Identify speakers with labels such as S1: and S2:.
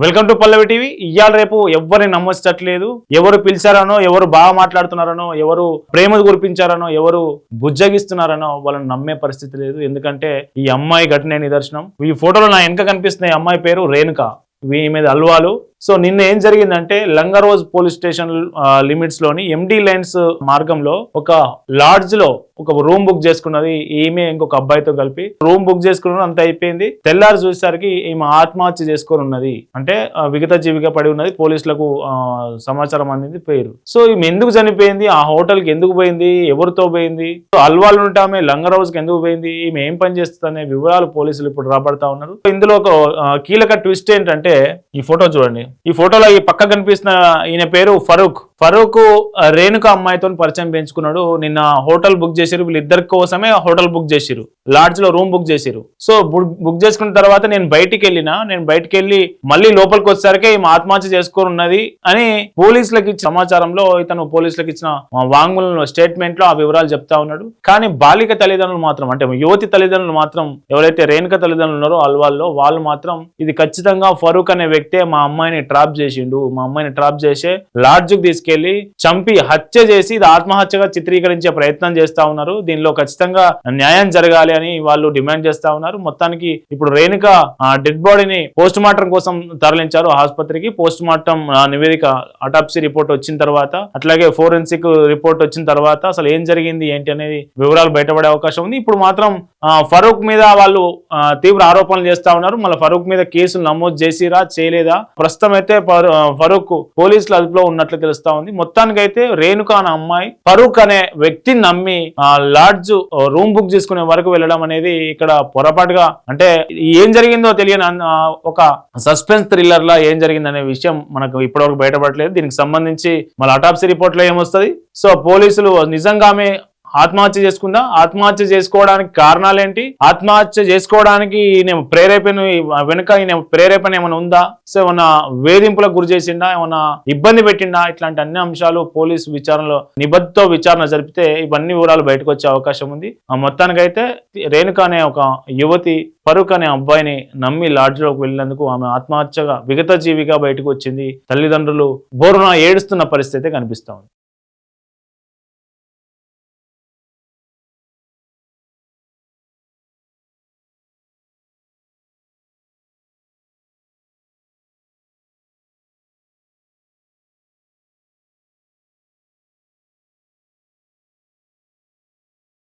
S1: Welcome to Pallavi TV. ఇవాళ రేపు ఎవరిని నమ్మొచ్చట్లేదు. ఎవరు పిలిచారనో, ఎవరు బాగా మాట్లాడుతున్నారనో, ఎవరు ప్రేమ కురిపించారనో, ఎవరు బుజ్జగిస్తున్నారనో వాళ్ళని నమ్మే పరిస్థితి లేదు. ఎందుకంటే ఈ అమ్మాయి ఘటనే నిదర్శనం. ఈ ఫోటోలో నా వెనక కనిపిస్తున్న ఈ అమ్మాయి పేరు రేణుక. మీద అల్వాలు. సో నిన్న ఏం జరిగిందంటే లంగరోజ్ పోలీస్ స్టేషన్ లిమిట్స్ లోని ఎండి లైన్స్ మార్గంలో ఒక లాడ్జ్ లో ఒక రూమ్ బుక్ చేసుకున్నది ఈమె ఇంకొక అబ్బాయితో కలిపి. రూమ్ బుక్ చేసుకున్నది అంత అయిపోయింది. తెల్లారి చూసేసరికి ఈమె ఆత్మహత్య చేసుకొని ఉన్నది, అంటే విగత జీవిగా పడి ఉన్నది. పోలీసులకు సమాచారం అందింది పేరు. సో ఈమె ఎందుకు చనిపోయింది, ఆ హోటల్ కి ఎందుకు పోయింది, ఎవరితో పోయింది, అల్వాల్ నుండి ఆమె లంగరోజ్ కి ఎందుకు పోయింది, ఈమె ఏం పని చేస్తుంది అనే వివరాలు పోలీసులు ఇప్పుడు రాబడతా ఉన్నారు. ఇందులో ఒక కీలక ట్విస్ట్ ఏంటంటే ఈ ఫోటో చూడండి. ఈ ఫోటోలో ఈ పక్క కనిపిస్తున్న ఈయన పేరు ఫరూక్. రేణుక అమ్మాయితో పరిచయం పెంచుకున్నాడు. నిన్న హోటల్ బుక్ చేసిరు, వీళ్ళిద్దరి కోసమే హోటల్ బుక్ చేసిరు, లాడ్జ్ లో రూమ్ బుక్ చేసిరు. సో బుక్ చేసుకున్న తర్వాత నేను బయటికి వెళ్ళి మళ్ళీ లోపలికి వచ్చేసరికి ఈమె ఆత్మహత్య చేసుకొని ఉన్నది అని పోలీసులకు ఇచ్చిన సమాచారంలో ఇతను పోలీసులకు ఇచ్చిన వాంగ్మూలంలో స్టేట్మెంట్ లో ఆ వివరాలు చెప్తా ఉన్నాడు. కానీ బాలిక తల్లిదండ్రులు మాత్రం, అంటే యువతి తల్లిదండ్రులు మాత్రం, ఎవరైతే రేణుక తల్లిదండ్రులు ఉన్నారో అల్వాల్లో, వాళ్ళు మాత్రం ఇది ఖచ్చితంగా ఫరూక్ అనే వ్యక్తే మా అమ్మాయిని ట్రాప్ చేసిండు, మా అమ్మాయిని ట్రాప్ చేసే లాడ్జ్కి తీసుకెళ్లి చంపి హత్య చేసి ఇది ఆత్మహత్యగా చిత్రీకరించే ప్రయత్నం చేస్తా ఉన్నారు. దీనిలో ఖచ్చితంగా న్యాయం జరగాలి అని వాళ్ళు డిమాండ్ చేస్తా ఉన్నారు. మొత్తానికి ఇప్పుడు రేణుక డెడ్ బాడీని పోస్ట్ మార్టం కోసం తరలించారు ఆసుపత్రికి. పోస్ట్ మార్టం నివేదిక, అటాప్సీ రిపోర్ట్ వచ్చిన తర్వాత, అట్లాగే ఫోరెన్సిక్ రిపోర్ట్ వచ్చిన తర్వాత అసలు ఏం జరిగింది ఏంటి అనేది వివరాలు బయటపడే అవకాశం ఉంది. ఇప్పుడు మాత్రం ఫరూక్ మీద వాళ్ళు తీవ్ర ఆరోపణలు చేస్తా ఉన్నారు. మళ్ళీ ఫరూక్ మీద కేసులు నమోదు చేసిరా చేయలేదా, ప్రస్తుతం అయితే ఫరూక్ పోలీసుల అదుపులో ఉన్నట్లు తెలుస్తా ఉంది. మొత్తానికి అయితే రేణుక అనే అమ్మాయి ఫరూక్ అనే వ్యక్తిని నమ్మి లాడ్జ్ రూమ్ బుక్ చేసుకునే వరకు వెళ్ళడం అనేది ఇక్కడ పొరపాటుగా, అంటే ఏం జరిగిందో తెలియని ఒక సస్పెన్స్ థ్రిల్లర్ లా ఏం జరిగిందనే విషయం మనకు ఇప్పటివరకు బయటపడలేదు. దీనికి సంబంధించి మళ్ళీ అటాప్సీ రిపోర్ట్ లో ఏమొస్తుంది, సో పోలీసులు నిజంగానే ఆత్మహత్య చేసుకుందా, ఆత్మహత్య చేసుకోవడానికి కారణాలేంటి, ఆత్మహత్య చేసుకోవడానికి వెనుక ప్రేరేపణ ఏమైనా ఉందా, సో ఏమన్నా వేధింపులకు గురి చేసిండా, ఏమన్నా ఇబ్బంది పెట్టిండా, ఇట్లాంటి అన్ని అంశాలు పోలీసు విచారణలో నిబద్ధతో విచారణ జరిపితే ఇవన్నీ వివరాలు బయటకు వచ్చే అవకాశం ఉంది. మొత్తానికైతే రేణుక అనే ఒక యువతి ఫరూక్ అనే అబ్బాయిని నమ్మి లాడ్జ్లోకి వెళ్ళినందుకు ఆమె ఆత్మహత్యగా విగత జీవిగా బయటకు వచ్చింది. తల్లిదండ్రులు బోరున ఏడుస్తున్న పరిస్థితి కనిపిస్తా ఉంది.